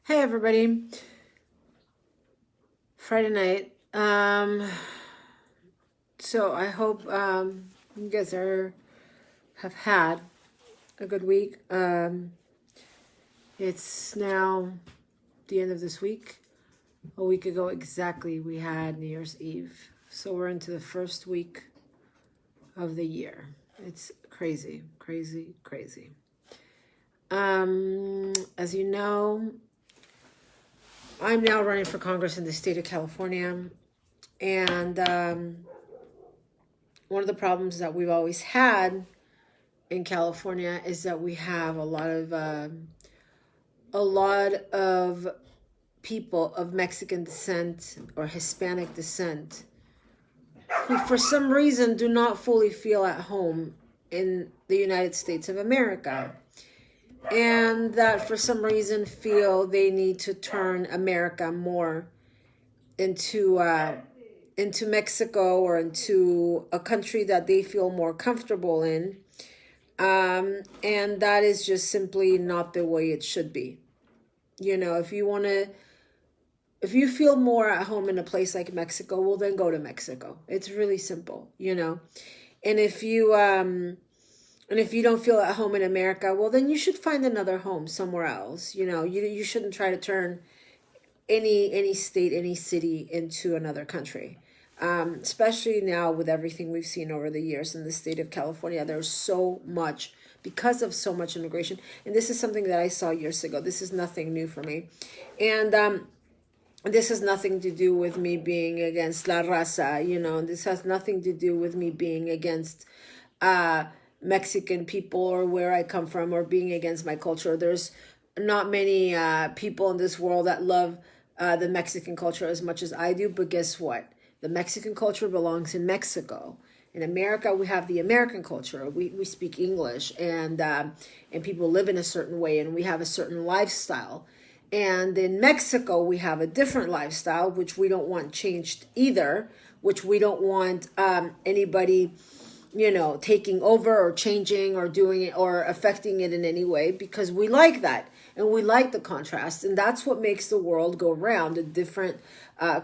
Hey everybody. Friday night. So I hope you guys have had a good week. It's now the end of this week. A week ago exactly we had New Year's Eve. So we're into the first week of the year. It's crazy, crazy, crazy. As you know, I'm now running for Congress in the state of California. And one of the problems that we've always had in California is that we have a lot of people of Mexican descent or Hispanic descent who for some reason do not fully feel at home in the United States of America. And that for some reason feel they need to turn America more into Mexico or into a country that they feel more comfortable in. And that is just simply not the way it should be. You know, if you feel more at home in a place like Mexico, well, then go to Mexico. It's really simple, you know. And if you don't feel at home in America, well, then you should find another home somewhere else. You know, you shouldn't try to turn any state, any city into another country. Especially now with everything we've seen over the years in the state of California. There's so much, because of so much immigration. And this is something that I saw years ago. This is nothing new for me. And this has nothing to do with me being against La Raza, you know. This has nothing to do with me being against Mexican people or where I come from or being against my culture. There's not many people in this world that love the Mexican culture as much as I do. But guess what? The Mexican culture belongs in Mexico. In America, we have the American culture. We speak English, and people live in a certain way, and we have a certain lifestyle. And in Mexico, we have a different lifestyle, which we don't want changed either, which we don't want anybody, you know, taking over or changing or doing it or affecting it in any way, because we like that. And we like the contrast. And that's what makes the world go round. The different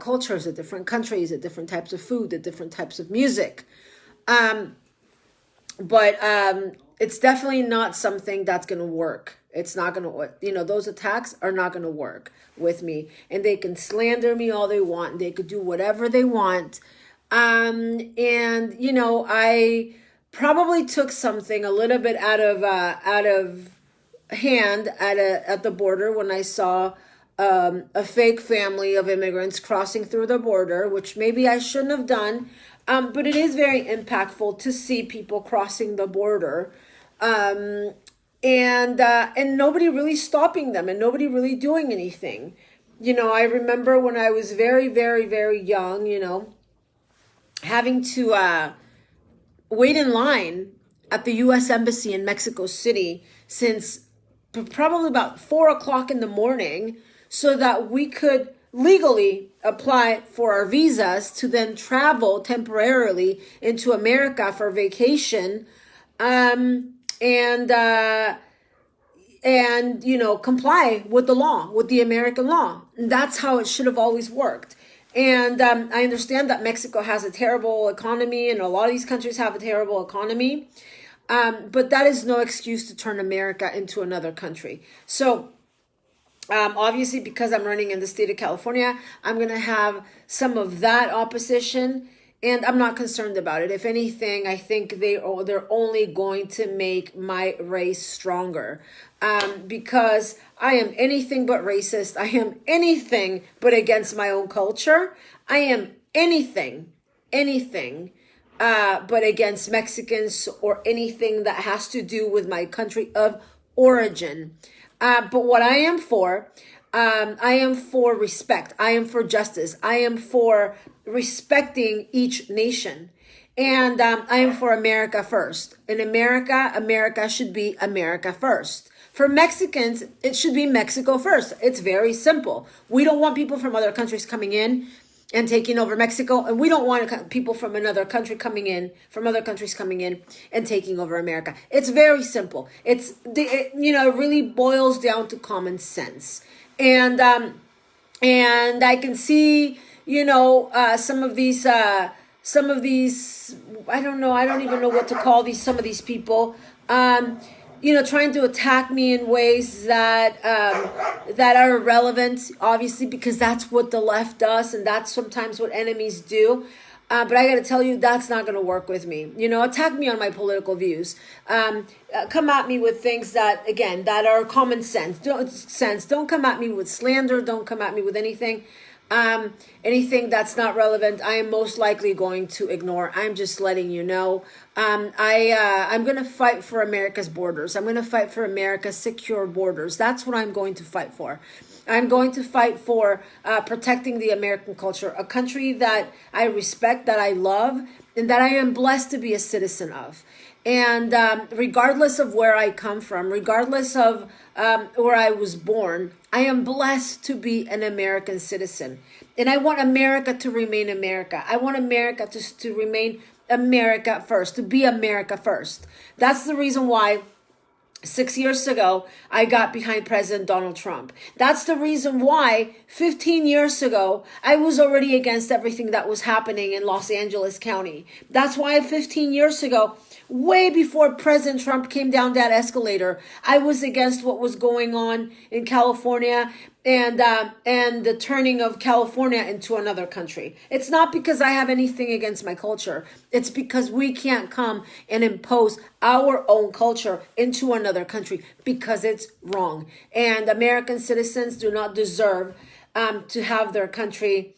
cultures, the different countries, the different types of food, the different types of music. But it's definitely not something that's going to work. It's not going to work. You know, those attacks are not going to work with me. And they can slander me all they want. They could do whatever they want. And, you know, I probably took something a little bit out of hand at the border when I saw a fake family of immigrants crossing through the border, which maybe I shouldn't have done. But it is very impactful to see people crossing the border, and nobody really stopping them and nobody really doing anything. You know, I remember when I was very, very, very young, you know, having to wait in line at the U.S. Embassy in Mexico City since probably about 4 o'clock in the morning so that we could legally apply for our visas to then travel temporarily into America for vacation, and you know, comply with the law, with the American law. And that's how it should have always worked. And I understand that Mexico has a terrible economy, and a lot of these countries have a terrible economy. But that is no excuse to turn America into another country. So obviously, because I'm running in the state of California, I'm going to have some of that opposition, and I'm not concerned about it. If anything, I think they're only going to make my race stronger, because I am anything but racist. I am anything but against my own culture. I am anything but against Mexicans or anything that has to do with my country of origin. But what I am for respect. I am for justice. I am for respecting each nation. And I am for America first. In America should be America first. For Mexicans, it should be Mexico first. It's very simple. We don't want people from other countries coming in and taking over Mexico. And we don't want people from another country coming in, from other countries coming in and taking over America. It's very simple. It really boils down to common sense. And I can see, some of these, I don't know, I don't even know what to call some of these people, trying to attack me in ways that are irrelevant, obviously, because that's what the left does, and that's sometimes what enemies do. But I got to tell you, that's not going to work with me. Attack me on my political views. Come at me with things that, again, that are common sense. Don't come at me with slander. Don't come at me with anything. Anything that's not relevant, I am most likely going to ignore. I'm just letting you know. I'm going to fight for America's borders. I'm going to fight for America's secure borders. That's what I'm going to fight for. I'm going to fight for protecting the American culture, a country that I respect, that I love, and that I am blessed to be a citizen of. And regardless of where I come from, regardless of where I was born, I am blessed to be an American citizen. And I want America to remain America. I want America to remain America first, to be America first. That's the reason why 6 years ago, I got behind President Donald Trump. That's the reason why 15 years ago, I was already against everything that was happening in Los Angeles County. That's why 15 years ago, way before President Trump came down that escalator, I was against what was going on in California and the turning of California into another country. It's not because I have anything against my culture. It's because we can't come and impose our own culture into another country because it's wrong. And American citizens do not deserve to have their country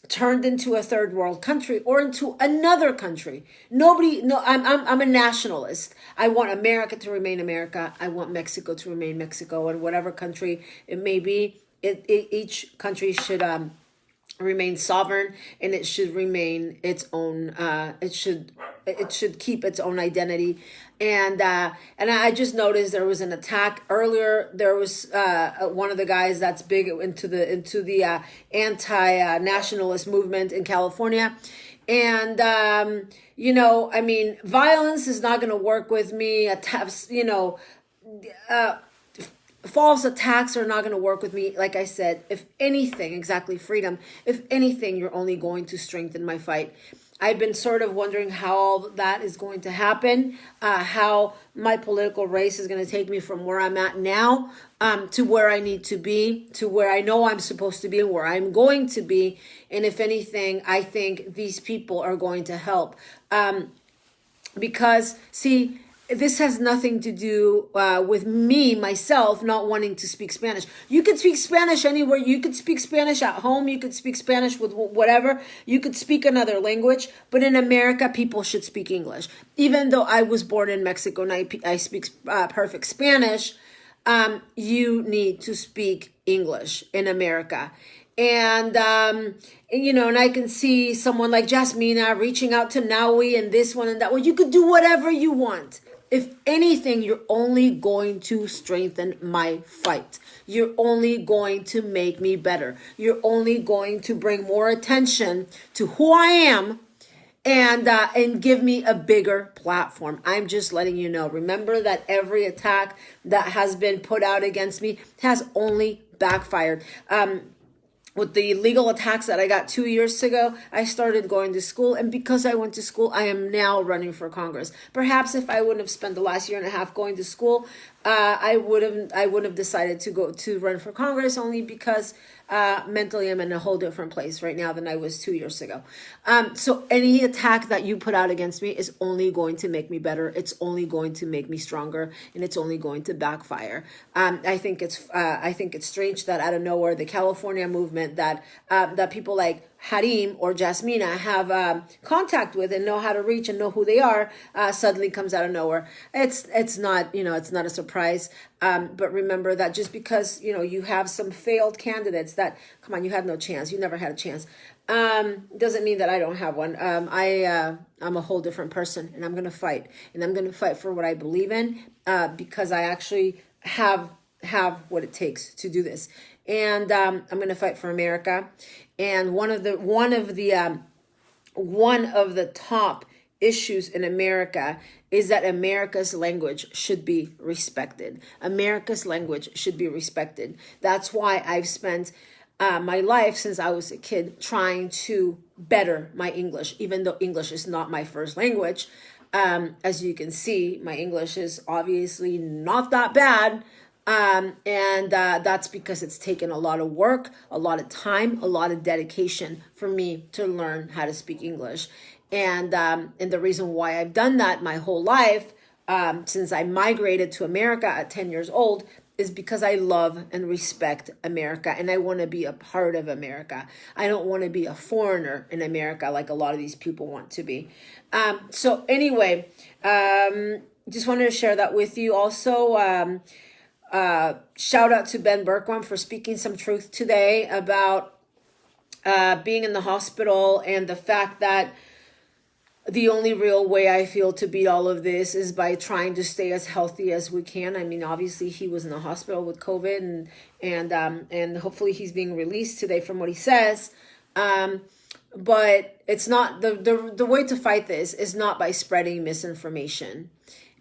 turned into a third world country or into another country. I'm a nationalist. I want America to remain America. I want Mexico to remain Mexico, and whatever country it may be, each country should remain sovereign, and it should remain its own. It should keep its own identity. And I just noticed there was an attack earlier. There was one of the guys that's big into the anti-nationalist movement in California. And, violence is not going to work with me. False attacks are not going to work with me. Like I said, if anything, exactly, freedom, if anything, you're only going to strengthen my fight. I've been sort of wondering how all that is going to happen, how my political race is going to take me from where I'm at now to where I need to be, to where I know I'm supposed to be and where I'm going to be. And if anything, I think these people are going to help. Because, see, this has nothing to do with me, myself, not wanting to speak Spanish. You could speak Spanish anywhere. You could speak Spanish at home. You could speak Spanish with whatever. You could speak another language. But in America, people should speak English. Even though I was born in Mexico and I speak perfect Spanish, you need to speak English in America. And I can see someone like Jasmina reaching out to Naui and this one and that one. You could do whatever you want. If anything, you're only going to strengthen my fight. You're only going to make me better. You're only going to bring more attention to who I am and give me a bigger platform. I'm just letting you know. Remember that every attack that has been put out against me has only backfired. With the legal attacks that I got 2 years ago, I started going to school. And because I went to school, I am now running for Congress. Perhaps if I wouldn't have spent the last year and a half going to school, I would have decided to run for Congress, only because mentally I'm in a whole different place right now than I was 2 years ago. So any attack that you put out against me is only going to make me better. It's only going to make me stronger, and it's only going to backfire. I think it's strange that out of nowhere, the California movement that people like Harim or Jasmina have contact with and know how to reach and know who they are, suddenly comes out of nowhere. It's not a surprise. But remember that just because, you have some failed candidates that, come on, you had no chance. You never had a chance. Doesn't mean that I don't have one. I'm a whole different person, and I'm going to fight. And I'm going to fight for what I believe in, because I actually have have what it takes to do this. And I'm going to fight for America. And one of the top issues in America is that America's language should be respected. America's language should be respected. That's why I've spent my life since I was a kid trying to better my English, even though English is not my first language. As you can see, my English is obviously not that bad. And that's because it's taken a lot of work, a lot of time, a lot of dedication for me to learn how to speak English. And the reason why I've done that my whole life, since I migrated to America at 10 years old, is because I love and respect America, and I want to be a part of America. I don't want to be a foreigner in America like a lot of these people want to be. So anyway, just wanted to share that with you. Also, shout out to Ben Bergquam for speaking some truth today about being in the hospital and the fact that the only real way I feel to beat all of this is by trying to stay as healthy as we can. I mean, obviously he was in the hospital with COVID, and hopefully he's being released today from what he says. But it's not the way to fight this is not by spreading misinformation.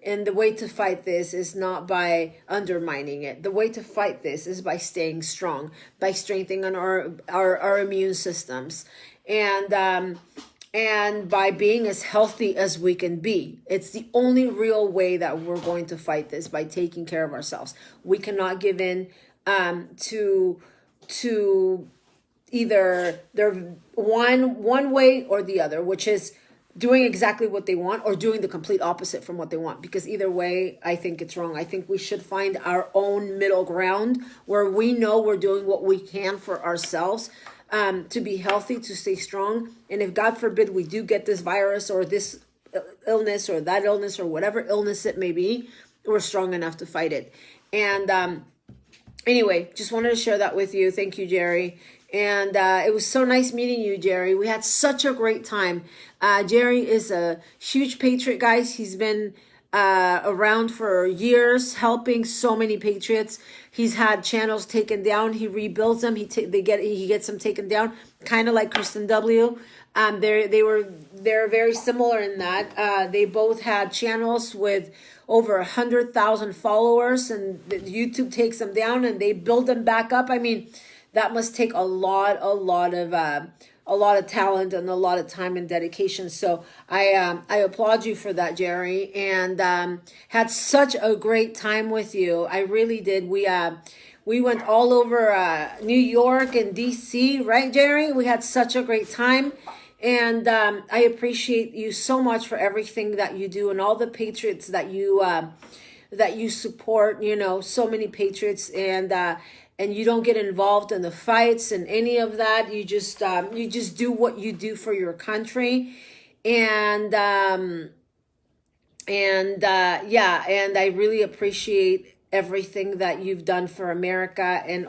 And the way to fight this is not by undermining it. The way to fight this is by staying strong, by strengthening our immune systems, and by being as healthy as we can be. It's the only real way that we're going to fight this, by taking care of ourselves. We cannot give in to either their one way or the other, which is doing exactly what they want or doing the complete opposite from what they want. Because either way, I think it's wrong. I think we should find our own middle ground where we know we're doing what we can for ourselves, to be healthy, to stay strong. And if God forbid we do get this virus or this illness or that illness or whatever illness it may be, we're strong enough to fight it. And anyway, just wanted to share that with you. Thank you, Jerry. And it was so nice meeting you, Jerry. We had such a great time. Jerry is a huge patriot, guys. He's been around for years, helping so many patriots. He's had channels taken down. He rebuilds them. He gets them taken down, kind of like CirstenW. They're very similar in that they both had channels with over 100,000 followers, and YouTube takes them down and they build them back up. I mean, that must take a lot of talent and a lot of time and dedication. So I applaud you for that, Jerry, and had such a great time with you. I really did. We went all over New York and DC, right, Jerry? We had such a great time. And I appreciate you so much for everything that you do and all the patriots that you support. You know, so many patriots, and you don't get involved in the fights and any of that. You just do what you do for your country, and I really appreciate everything that you've done for America and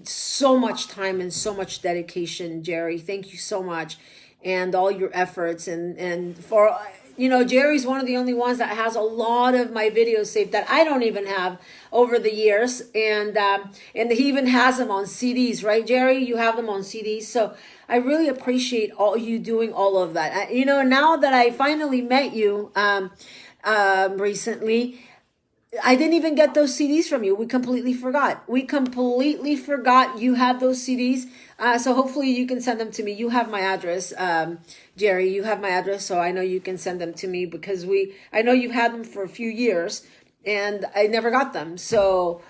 so much time and so much dedication, Jerry. Thank you so much, and all your efforts, and for. You know, Jerry's one of the only ones that has a lot of my videos saved that I don't even have over the years. And he even has them on CDs, right, Jerry? You have them on CDs. So I really appreciate all you doing all of that. You know, now that I finally met you recently, I didn't even get those CDs from you. We completely forgot. You had those CDs. So hopefully you can send them to me. You have my address, Jerry. You have my address, so I know you can send them to me, because I know you've had them for a few years, and I never got them. So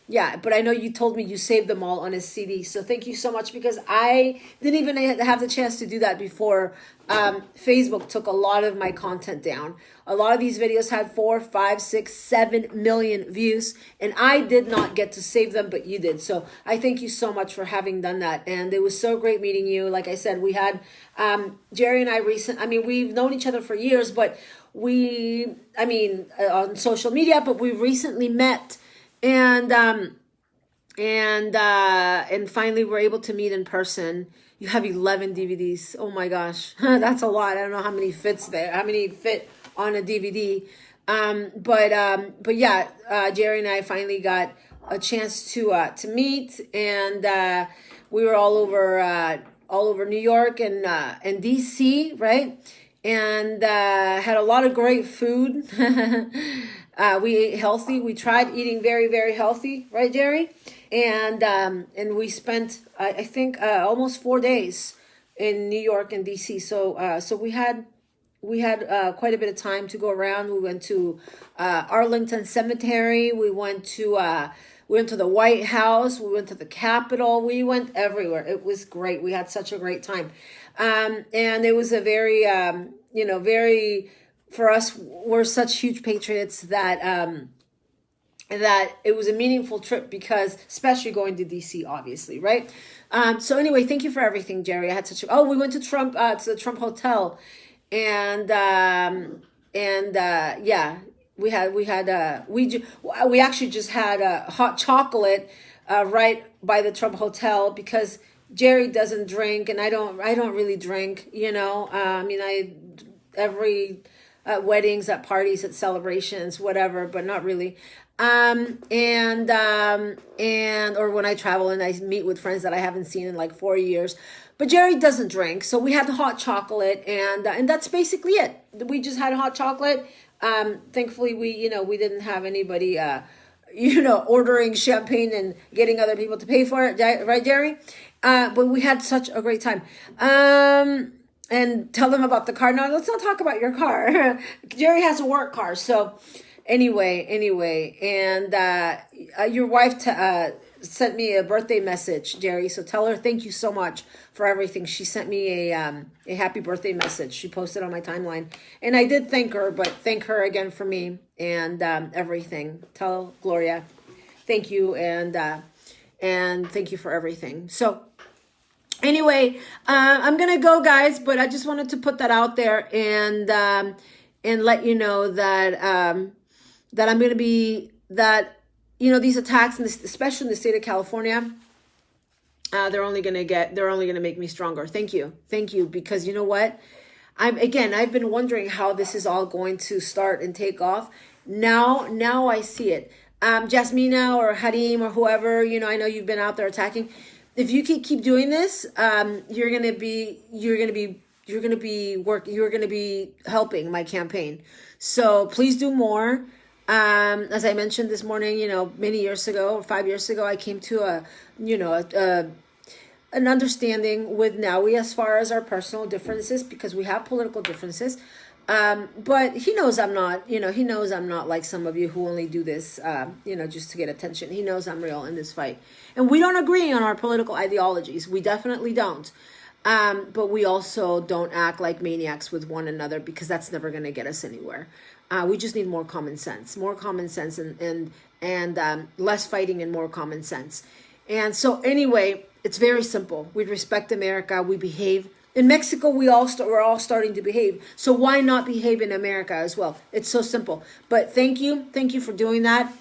yeah, but I know you told me you saved them all on a CD. So thank you so much, because I didn't even have the chance to do that before Facebook took a lot of my content down. A lot of these videos had 4, 5, 6, 7 million views, and I did not get to save them, but you did. So I thank you so much for having done that. And it was so great meeting you. Like I said, we had Jerry and I we've known each other for years, but on social media, but we recently met. And finally we're able to meet in person. You have 11 DVDs. Oh my gosh. That's a lot. I don't know how many fit on a DVD. But yeah, Jerry and I finally got a chance to meet, and we were all over New York and DC, right? And had a lot of great food. We ate healthy. We tried eating very, very healthy, right, Jerry? And we spent I think almost 4 days in New York and DC. So we had quite a bit of time to go around. We went to Arlington Cemetery. We went to the White House. We went to the Capitol. We went everywhere. It was great. We had such a great time. And it was a very, very, for us, we're such huge patriots that it was a meaningful trip because, especially going to DC, obviously, right? So anyway, thank you for everything, Jerry. I had we went to the Trump Hotel, and yeah, we actually just had a hot chocolate right by the Trump Hotel because Jerry doesn't drink and I don't really drink, I mean, every weddings, at parties, at celebrations, whatever, but not really. Or when I travel and I meet with friends that I haven't seen in like 4 years. But Jerry doesn't drink, so we had the hot chocolate, and that's basically it. We just had hot chocolate. Thankfully, we didn't have anybody, ordering champagne and getting other people to pay for it, right, Jerry? But we had such a great time. And tell them about the car. No, let's not talk about your car. Jerry has a work car, so. Anyway, and your wife sent me a birthday message, Jerry. So tell her thank you so much for everything. She sent me a happy birthday message. She posted on my timeline, and I did thank her, but thank her again for me and everything. Tell Gloria, thank you, and thank you for everything. So. Anyway, I'm gonna go, guys, but I just wanted to put that out there and let you know that that I'm gonna be these attacks, especially in the state of California, they're only gonna make me stronger. Thank you, because you know what, I've been wondering how this is all going to start and take off. Now I see it. Jasmina or Harim or whoever, I know you've been out there attacking. If you keep doing this, you're gonna be helping my campaign. So please do more. As I mentioned this morning, many years ago, 5 years ago, I came to an understanding with Naui as far as our personal differences, because we have political differences. But he knows I'm not, he knows I'm not like some of you who only do this, just to get attention. He knows I'm real in this fight. And we don't agree on our political ideologies. We definitely don't. But we also don't act like maniacs with one another, because that's never going to get us anywhere. We just need more common sense and less fighting and more common sense. And so anyway, it's very simple. We respect America. We behave. In Mexico, we're all starting to behave. So why not behave in America as well? It's so simple. But thank you for doing that.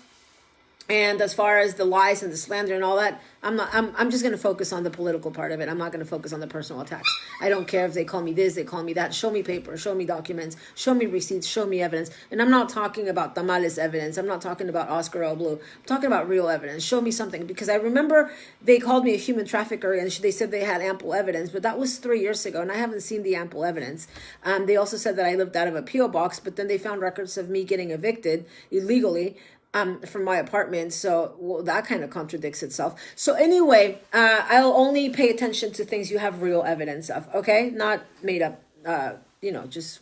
And as far as the lies and the slander and all that, I'm just going to focus on the political part of it. I'm not going to focus on the personal attacks. I don't care if they call me this, they call me that. Show me papers, show me documents, show me receipts, show me evidence. And I'm not talking about tamales evidence. I'm not talking about Oscar El Blue. I'm talking about real evidence. Show me something. Because I remember they called me a human trafficker and they said they had ample evidence. But that was 3 years ago, and I haven't seen the ample evidence. They also said that I lived out of a P.O. box, but then they found records of me getting evicted illegally from my apartment. So that kind of contradicts itself. So anyway, I'll only pay attention to things you have real evidence of, okay? Not made up, just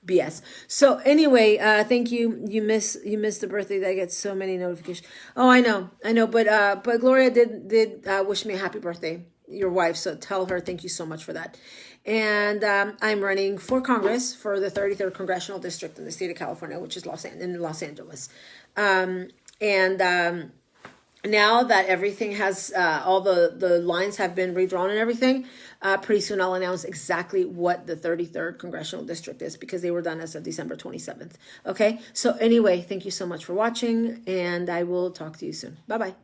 BS. So anyway, thank you. You missed the birthday. I get so many notifications. Oh, I know. But Gloria did wish me a happy birthday, your wife. So tell her thank you so much for that. And I'm running for Congress for the 33rd Congressional District in the state of California, which is in Los Angeles. Now that everything has, all the lines have been redrawn and everything, pretty soon I'll announce exactly what the 33rd Congressional District is, because they were done as of December 27th. Okay, so anyway, thank you so much for watching, and I will talk to you soon. Bye-bye.